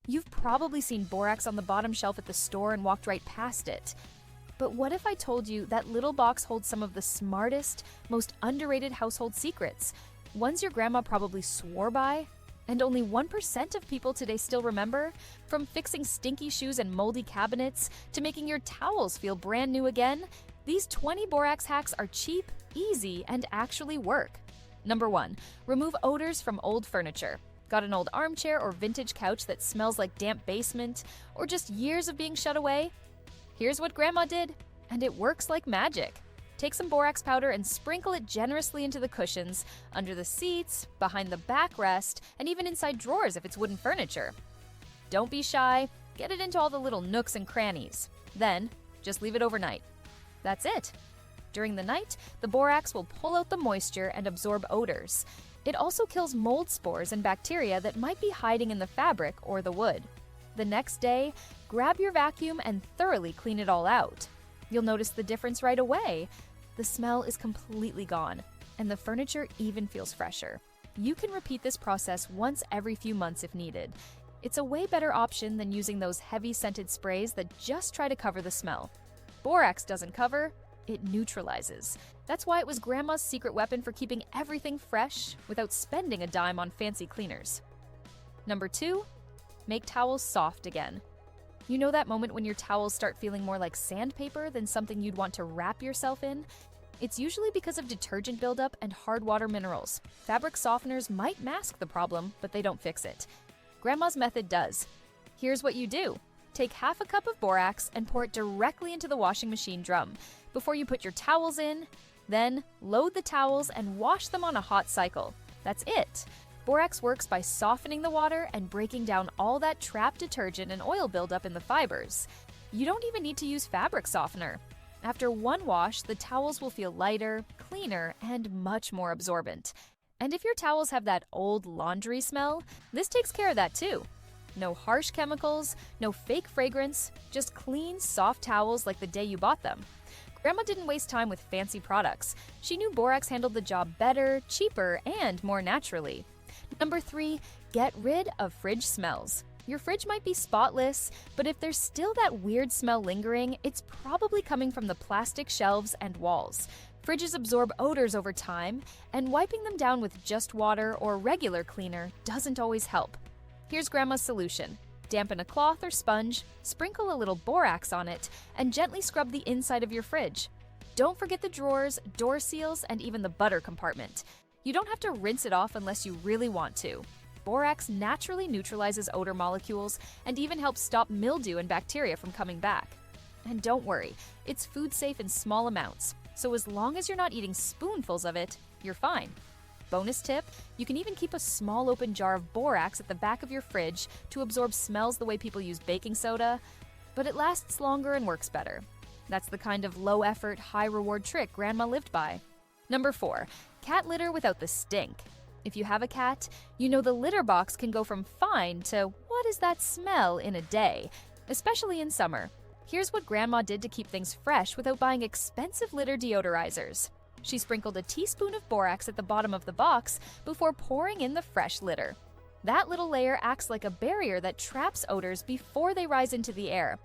You've probably seen borax on the bottom shelf at the store and walked right past it. But what if I told you that little box holds some of the smartest, most underrated household secrets? Ones your grandma probably swore by, and only 1% of people today still remember? From fixing stinky shoes and moldy cabinets to making your towels feel brand new again, these 20 borax hacks are cheap, easy, and actually work. Number 1. Remove odors from old furniture. Got an old armchair or vintage couch that smells like damp basement, or just years of being shut away? Here's what Grandma did, and it works like magic. Take some borax powder and sprinkle it generously into the cushions, under the seats, behind the backrest, and even inside drawers if it's wooden furniture. Don't be shy, get it into all the little nooks and crannies. Then, just leave it overnight. That's it. During the night, the borax will pull out the moisture and absorb odors. It also kills mold spores and bacteria that might be hiding in the fabric or the wood. The next day, grab your vacuum and thoroughly clean it all out. You'll notice the difference right away. The smell is completely gone, and the furniture even feels fresher. You can repeat this process once every few months if needed. It's a way better option than using those heavy scented sprays that just try to cover the smell. Borax doesn't cover, it neutralizes. That's why it was Grandma's secret weapon for keeping everything fresh without spending a dime on fancy cleaners. Number 2, make towels soft again. You know that moment when your towels start feeling more like sandpaper than something you'd want to wrap yourself in? It's usually because of detergent buildup and hard water minerals. Fabric softeners might mask the problem, but they don't fix it. Grandma's method does. Here's what you do. Take half a cup of borax and pour it directly into the washing machine drum before you put your towels in. Then, load the towels and wash them on a hot cycle. That's it. Borax works by softening the water and breaking down all that trapped detergent and oil buildup in the fibers. You don't even need to use fabric softener. After one wash, the towels will feel lighter, cleaner, and much more absorbent. And if your towels have that old laundry smell, this takes care of that too. No harsh chemicals, no fake fragrance, just clean, soft towels like the day you bought them. Grandma didn't waste time with fancy products. She knew borax handled the job better, cheaper, and more naturally. Number 3, get rid of fridge smells. Your fridge might be spotless, but if there's still that weird smell lingering, it's probably coming from the plastic shelves and walls. Fridges absorb odors over time, and wiping them down with just water or regular cleaner doesn't always help. Here's Grandma's solution. Dampen a cloth or sponge, sprinkle a little borax on it, and gently scrub the inside of your fridge. Don't forget the drawers, door seals, and even the butter compartment. You don't have to rinse it off unless you really want to. Borax naturally neutralizes odor molecules and even helps stop mildew and bacteria from coming back. And don't worry, it's food safe in small amounts, so as long as you're not eating spoonfuls of it, you're fine. Bonus tip, you can even keep a small open jar of borax at the back of your fridge to absorb smells the way people use baking soda, but it lasts longer and works better. That's the kind of low-effort, high-reward trick Grandma lived by. Number 4, cat litter without the stink. If you have a cat, you know the litter box can go from fine to what is that smell in a day, especially in summer. Here's what Grandma did to keep things fresh without buying expensive litter deodorizers. She sprinkled a teaspoon of borax at the bottom of the box before pouring in the fresh litter. That little layer acts like a barrier that traps odors before they rise into the air.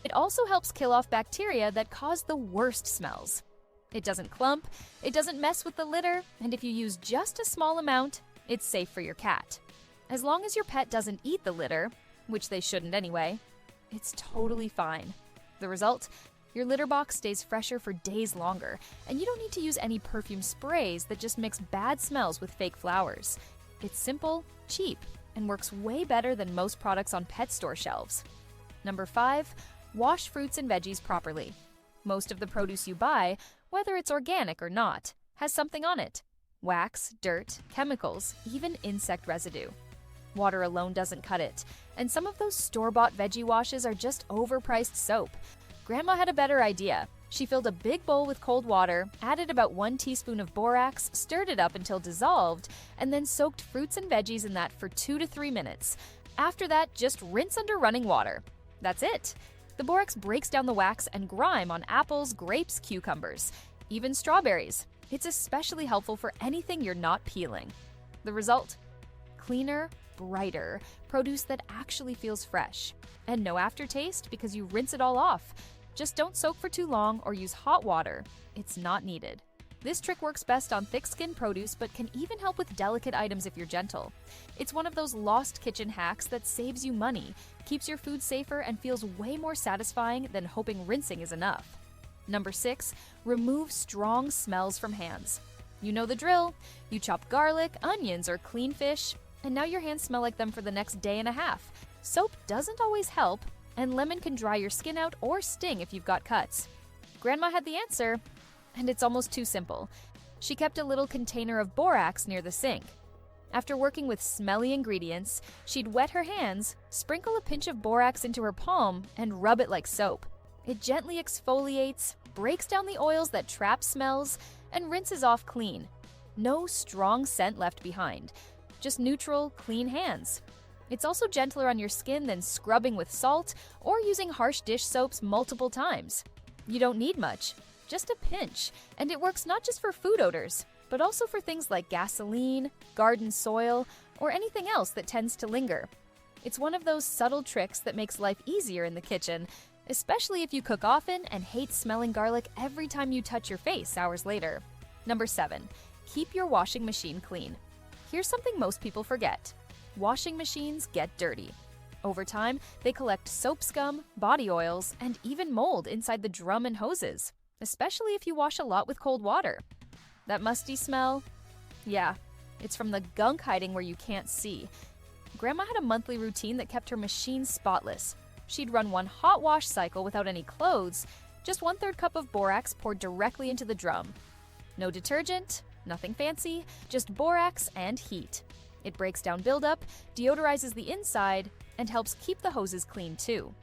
It also helps kill off bacteria that cause the worst smells. It doesn't clump, it doesn't mess with the litter, and if you use just a small amount, it's safe for your cat. As long as your pet doesn't eat the litter, which they shouldn't anyway, it's totally fine. The result? Your litter box stays fresher for days longer, and you don't need to use any perfume sprays that just mix bad smells with fake flowers. It's simple, cheap, and works way better than most products on pet store shelves. Number 5, wash fruits and veggies properly. Most of the produce you buy, whether it's organic or not, has something on it. Wax, dirt, chemicals, even insect residue. Water alone doesn't cut it, and some of those store-bought veggie washes are just overpriced soap. Grandma had a better idea. She filled a big bowl with cold water, added about 1 teaspoon of borax, stirred it up until dissolved, and then soaked fruits and veggies in that for 2 to 3 minutes. After that, just rinse under running water. That's it. The borax breaks down the wax and grime on apples, grapes, cucumbers, even strawberries. It's especially helpful for anything you're not peeling. The result? Cleaner, brighter, produce that actually feels fresh. And no aftertaste because you rinse it all off. Just don't soak for too long or use hot water. It's not needed. This trick works best on thick-skinned produce but can even help with delicate items if you're gentle. It's one of those lost kitchen hacks that saves you money, keeps your food safer, and feels way more satisfying than hoping rinsing is enough. Number 6, remove strong smells from hands. You know the drill. You chop garlic, onions, or clean fish, and now your hands smell like them for the next day and a half. Soap doesn't always help, and lemon can dry your skin out or sting if you've got cuts. Grandma had the answer, and it's almost too simple. She kept a little container of borax near the sink. After working with smelly ingredients, she'd wet her hands, sprinkle a pinch of borax into her palm, and rub it like soap. It gently exfoliates, breaks down the oils that trap smells, and rinses off clean. No strong scent left behind, just neutral, clean hands. It's also gentler on your skin than scrubbing with salt or using harsh dish soaps multiple times. You don't need much, just a pinch, and it works not just for food odors, but also for things like gasoline, garden soil, or anything else that tends to linger. It's one of those subtle tricks that makes life easier in the kitchen, especially if you cook often and hate smelling garlic every time you touch your face hours later. Number 7, keep your washing machine clean. Here's something most people forget. Washing machines get dirty. Over time, they collect soap scum, body oils, and even mold inside the drum and hoses, especially if you wash a lot with cold water. That musty smell? Yeah, it's from the gunk hiding where you can't see. Grandma had a monthly routine that kept her machine spotless. She'd run one hot wash cycle without any clothes, just 1/3 cup of borax poured directly into the drum. No detergent, nothing fancy, just borax and heat. It breaks down buildup, deodorizes the inside, and helps keep the hoses clean too.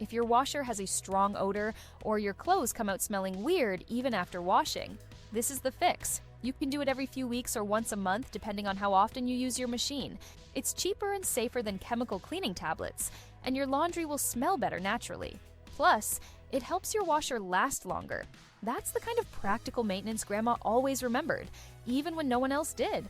If your washer has a strong odor or your clothes come out smelling weird even after washing, this is the fix. You can do it every few weeks or once a month depending on how often you use your machine. It's cheaper and safer than chemical cleaning tablets, and your laundry will smell better naturally. Plus, it helps your washer last longer. That's the kind of practical maintenance Grandma always remembered, even when no one else did.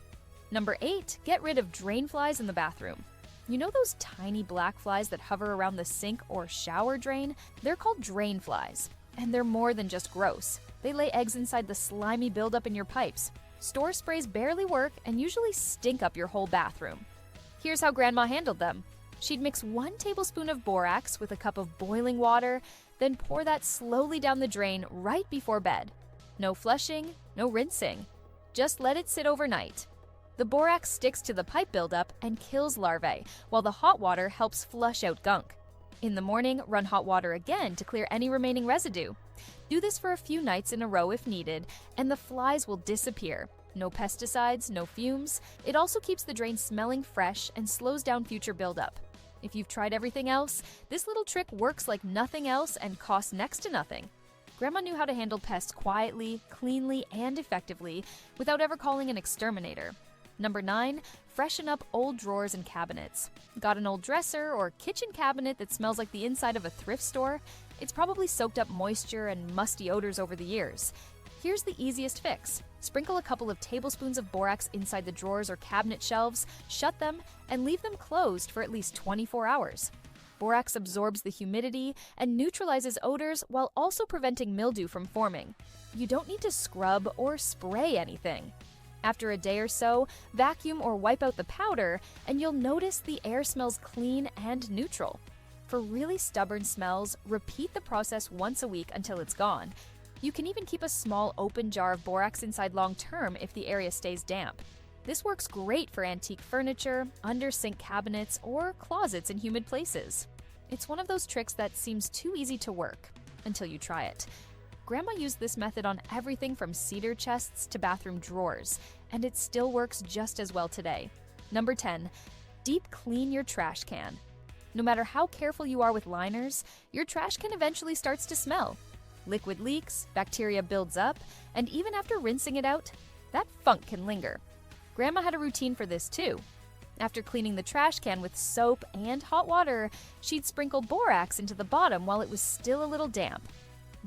Number 8, get rid of drain flies in the bathroom. You know those tiny black flies that hover around the sink or shower drain? They're called drain flies, and they're more than just gross. They lay eggs inside the slimy buildup in your pipes. Store sprays barely work and usually stink up your whole bathroom. Here's how Grandma handled them. She'd mix 1 tablespoon of borax with a cup of boiling water, then pour that slowly down the drain right before bed. No flushing, no rinsing. Just let it sit overnight. The borax sticks to the pipe buildup and kills larvae, while the hot water helps flush out gunk. In the morning, run hot water again to clear any remaining residue. Do this for a few nights in a row if needed, and the flies will disappear. No pesticides, no fumes. It also keeps the drain smelling fresh and slows down future buildup. If you've tried everything else, this little trick works like nothing else and costs next to nothing. Grandma knew how to handle pests quietly, cleanly, and effectively without ever calling an exterminator. Number 9, freshen up old drawers and cabinets. Got an old dresser or kitchen cabinet that smells like the inside of a thrift store? It's probably soaked up moisture and musty odors over the years. Here's the easiest fix. Sprinkle a couple of tablespoons of borax inside the drawers or cabinet shelves, shut them, and leave them closed for at least 24 hours. Borax absorbs the humidity and neutralizes odors while also preventing mildew from forming. You don't need to scrub or spray anything. After a day or so, vacuum or wipe out the powder, and you'll notice the air smells clean and neutral. For really stubborn smells, repeat the process once a week until it's gone. You can even keep a small open jar of borax inside long term if the area stays damp. This works great for antique furniture, under sink cabinets, or closets in humid places. It's one of those tricks that seems too easy to work until you try it. Grandma used this method on everything from cedar chests to bathroom drawers, and it still works just as well today. Number 10, deep clean your trash can. No matter how careful you are with liners, your trash can eventually starts to smell. Liquid leaks, bacteria builds up, and even after rinsing it out, that funk can linger. Grandma had a routine for this too. After cleaning the trash can with soap and hot water, she'd sprinkle borax into the bottom while it was still a little damp.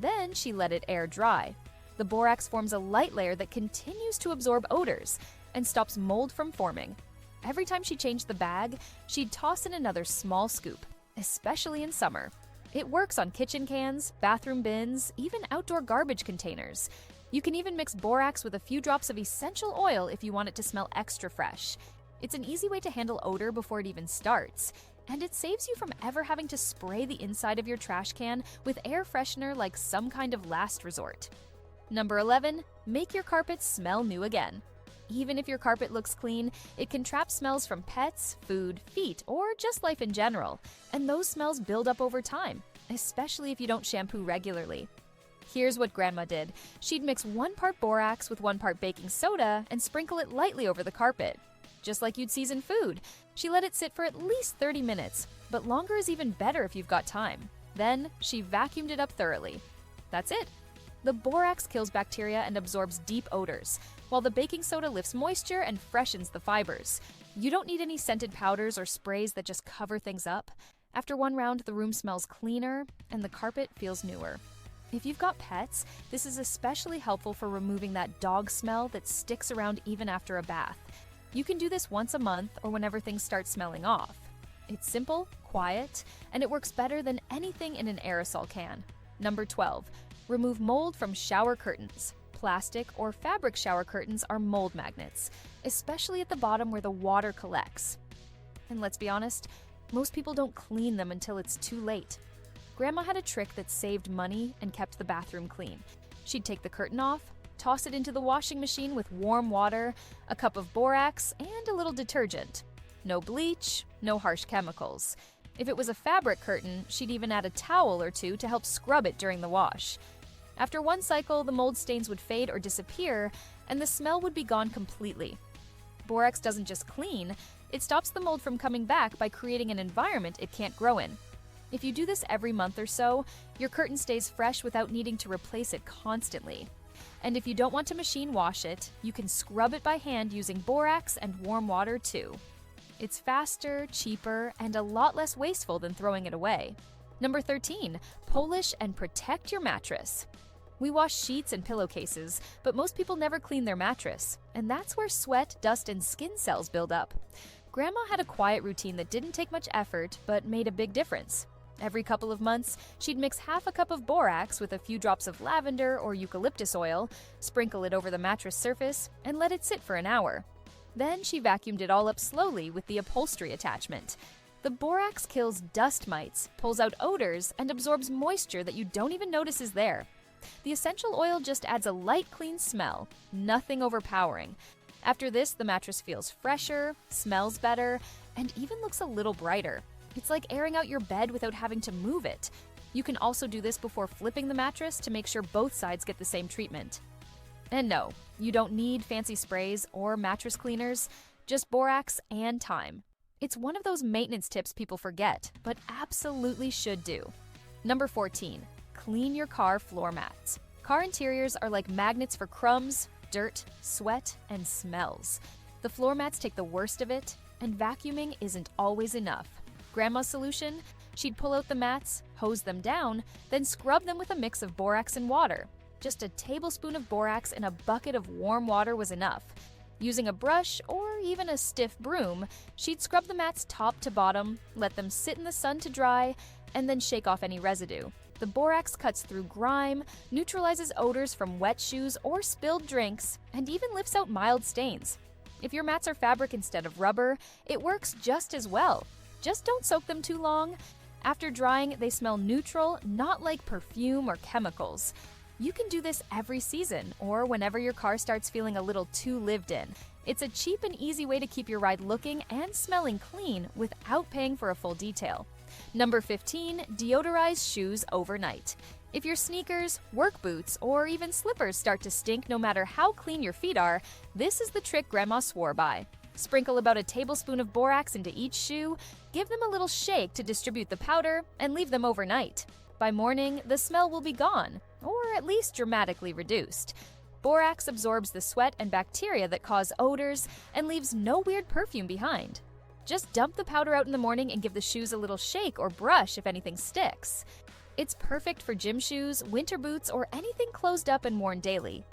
Then she let it air dry. The borax forms a light layer that continues to absorb odors and stops mold from forming. Every time she changed the bag, she'd toss in another small scoop, especially in summer. It works on kitchen cans, bathroom bins, even outdoor garbage containers. You can even mix borax with a few drops of essential oil if you want it to smell extra fresh. It's an easy way to handle odor before it even starts, and it saves you from ever having to spray the inside of your trash can with air freshener like some kind of last resort. Number 11, make your carpet smell new again. Even if your carpet looks clean, it can trap smells from pets, food, feet, or just life in general, and those smells build up over time, especially if you don't shampoo regularly. Here's what Grandma did. She'd mix 1 part borax with 1 part baking soda and sprinkle it lightly over the carpet. Just like you'd season food, she let it sit for at least 30 minutes, but longer is even better if you've got time. Then, she vacuumed it up thoroughly. That's it. The borax kills bacteria and absorbs deep odors, while the baking soda lifts moisture and freshens the fibers. You don't need any scented powders or sprays that just cover things up. After 1 round, the room smells cleaner and the carpet feels newer. If you've got pets, this is especially helpful for removing that dog smell that sticks around even after a bath. You can do this once a month or whenever things start smelling off. It's simple, quiet, and it works better than anything in an aerosol can. Number 12, remove mold from shower curtains. Plastic or fabric shower curtains are mold magnets, especially at the bottom where the water collects. And let's be honest, most people don't clean them until it's too late. Grandma had a trick that saved money and kept the bathroom clean. She'd take the curtain off, toss it into the washing machine with warm water, a cup of borax, and a little detergent. No bleach, no harsh chemicals. If it was a fabric curtain, she'd even add a towel or 2 to help scrub it during the wash. After 1 cycle, the mold stains would fade or disappear, and the smell would be gone completely. Borax doesn't just clean, it stops the mold from coming back by creating an environment it can't grow in. If you do this every month or so, your curtain stays fresh without needing to replace it constantly. And if you don't want to machine wash it, you can scrub it by hand using borax and warm water too. It's faster, cheaper, and a lot less wasteful than throwing it away. Number 13, polish and protect your mattress. We wash sheets and pillowcases, but most people never clean their mattress, and that's where sweat, dust, and skin cells build up. Grandma had a quiet routine that didn't take much effort, but made a big difference. Every couple of months, she'd mix half a cup of borax with a few drops of lavender or eucalyptus oil, sprinkle it over the mattress surface, and let it sit for an hour. Then she vacuumed it all up slowly with the upholstery attachment. The borax kills dust mites, pulls out odors, and absorbs moisture that you don't even notice is there. The essential oil just adds a light, clean smell, nothing overpowering. After this, the mattress feels fresher, smells better, and even looks a little brighter. It's like airing out your bed without having to move it. You can also do this before flipping the mattress to make sure both sides get the same treatment. And no, you don't need fancy sprays or mattress cleaners, just borax and time. It's one of those maintenance tips people forget, but absolutely should do. Number 14, clean your car floor mats. Car interiors are like magnets for crumbs, dirt, sweat, and smells. The floor mats take the worst of it, and vacuuming isn't always enough. Grandma's solution? She'd pull out the mats, hose them down, then scrub them with a mix of borax and water. Just a tablespoon of borax in a bucket of warm water was enough. Using a brush or even a stiff broom, she'd scrub the mats top to bottom, let them sit in the sun to dry, and then shake off any residue. The borax cuts through grime, neutralizes odors from wet shoes or spilled drinks, and even lifts out mild stains. If your mats are fabric instead of rubber, it works just as well. Just don't soak them too long. After drying, they smell neutral, not like perfume or chemicals. You can do this every season or whenever your car starts feeling a little too lived in. It's a cheap and easy way to keep your ride looking and smelling clean without paying for a full detail. Number 15, deodorize shoes overnight. If your sneakers, work boots, or even slippers start to stink no matter how clean your feet are, this is the trick Grandma swore by. Sprinkle about a tablespoon of borax into each shoe, give them a little shake to distribute the powder, and leave them overnight. By morning, the smell will be gone, or at least dramatically reduced. Borax absorbs the sweat and bacteria that cause odors and leaves no weird perfume behind. Just dump the powder out in the morning and give the shoes a little shake or brush if anything sticks. It's perfect for gym shoes, winter boots, or anything closed up and worn daily.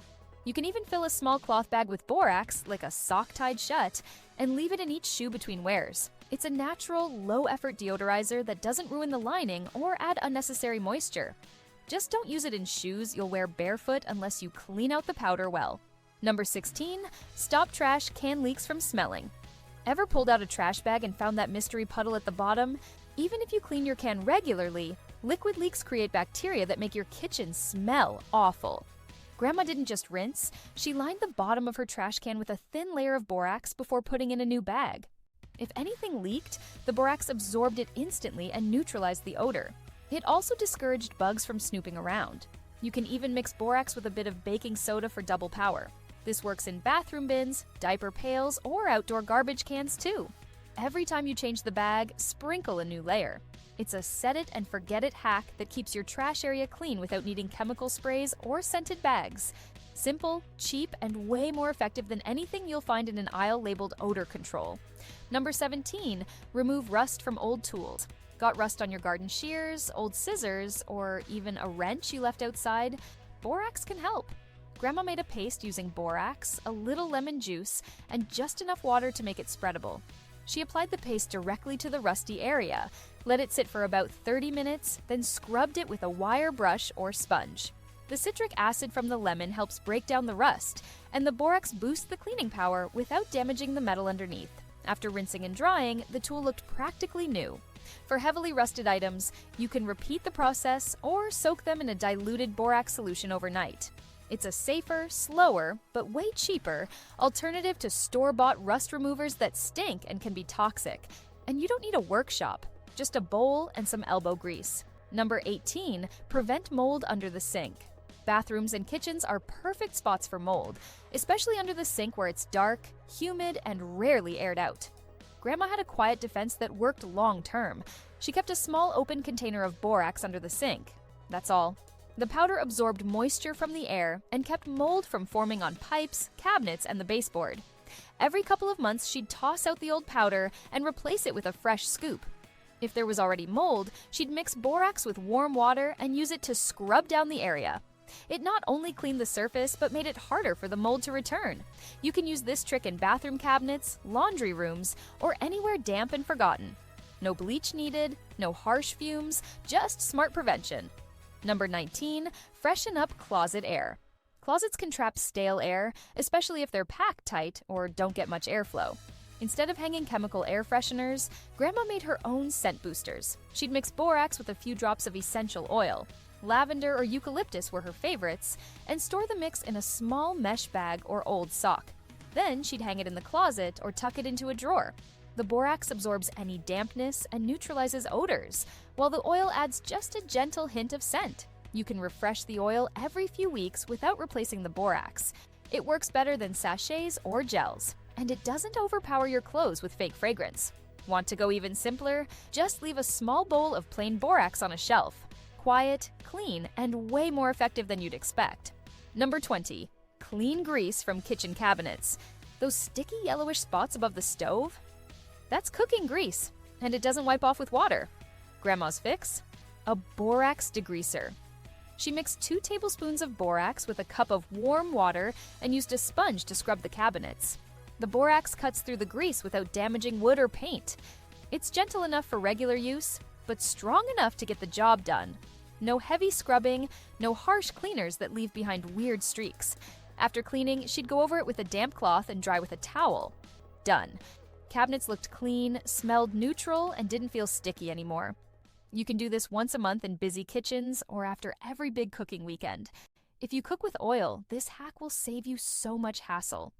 You can even fill a small cloth bag with borax, like a sock tied shut, and leave it in each shoe between wears. It's a natural, low-effort deodorizer that doesn't ruin the lining or add unnecessary moisture. Just don't use it in shoes you'll wear barefoot unless you clean out the powder well. Number 16, stop trash can leaks from smelling. Ever pulled out a trash bag and found that mystery puddle at the bottom? Even if you clean your can regularly, liquid leaks create bacteria that make your kitchen smell awful. Grandma didn't just rinse, she lined the bottom of her trash can with a thin layer of borax before putting in a new bag. If anything leaked, the borax absorbed it instantly and neutralized the odor. It also discouraged bugs from snooping around. You can even mix borax with a bit of baking soda for double power. This works in bathroom bins, diaper pails, or outdoor garbage cans too. Every time you change the bag, sprinkle a new layer. It's a set-it-and-forget-it hack that keeps your trash area clean without needing chemical sprays or scented bags. Simple, cheap, and way more effective than anything you'll find in an aisle labeled odor control. Number 17, remove rust from old tools. Got rust on your garden shears, old scissors, or even a wrench you left outside? Borax can help. Grandma made a paste using borax, a little lemon juice, and just enough water to make it spreadable. She applied the paste directly to the rusty area, let it sit for about 30 minutes, then scrubbed it with a wire brush or sponge. The citric acid from the lemon helps break down the rust, and the borax boosts the cleaning power without damaging the metal underneath. After rinsing and drying, the tool looked practically new. For heavily rusted items, you can repeat the process or soak them in a diluted borax solution overnight. It's a safer, slower, but way cheaper alternative to store-bought rust removers that stink and can be toxic. And you don't need a workshop, just a bowl and some elbow grease. Number 18, prevent mold under the sink. Bathrooms and kitchens are perfect spots for mold, especially under the sink where it's dark, humid, and rarely aired out. Grandma had a quiet defense that worked long-term. She kept a small open container of borax under the sink. That's all. The powder absorbed moisture from the air and kept mold from forming on pipes, cabinets, and the baseboard. Every couple of months, she'd toss out the old powder and replace it with a fresh scoop. If there was already mold, she'd mix borax with warm water and use it to scrub down the area. It not only cleaned the surface, but made it harder for the mold to return. You can use this trick in bathroom cabinets, laundry rooms, or anywhere damp and forgotten. No bleach needed, no harsh fumes, just smart prevention. Number 19, freshen up closet air. Closets can trap stale air, especially if they're packed tight or don't get much airflow. Instead of hanging chemical air fresheners, Grandma made her own scent boosters. She'd mix borax with a few drops of essential oil. Lavender or eucalyptus were her favorites, and store the mix in a small mesh bag or old sock. Then she'd hang it in the closet or tuck it into a drawer. The borax absorbs any dampness and neutralizes odors, while the oil adds just a gentle hint of scent. You can refresh the oil every few weeks without replacing the borax. It works better than sachets or gels, and it doesn't overpower your clothes with fake fragrance. Want to go even simpler? Just leave a small bowl of plain borax on a shelf. Quiet, clean, and way more effective than you'd expect. Number 20, clean grease from kitchen cabinets. Those sticky yellowish spots above the stove? That's cooking grease, and it doesn't wipe off with water. Grandma's fix? A borax degreaser. She mixed 2 tablespoons of borax with a cup of warm water and used a sponge to scrub the cabinets. The borax cuts through the grease without damaging wood or paint. It's gentle enough for regular use, but strong enough to get the job done. No heavy scrubbing, no harsh cleaners that leave behind weird streaks. After cleaning, she'd go over it with a damp cloth and dry with a towel. Done. Cabinets looked clean, smelled neutral, and didn't feel sticky anymore. You can do this once a month in busy kitchens or after every big cooking weekend. If you cook with oil, this hack will save you so much hassle.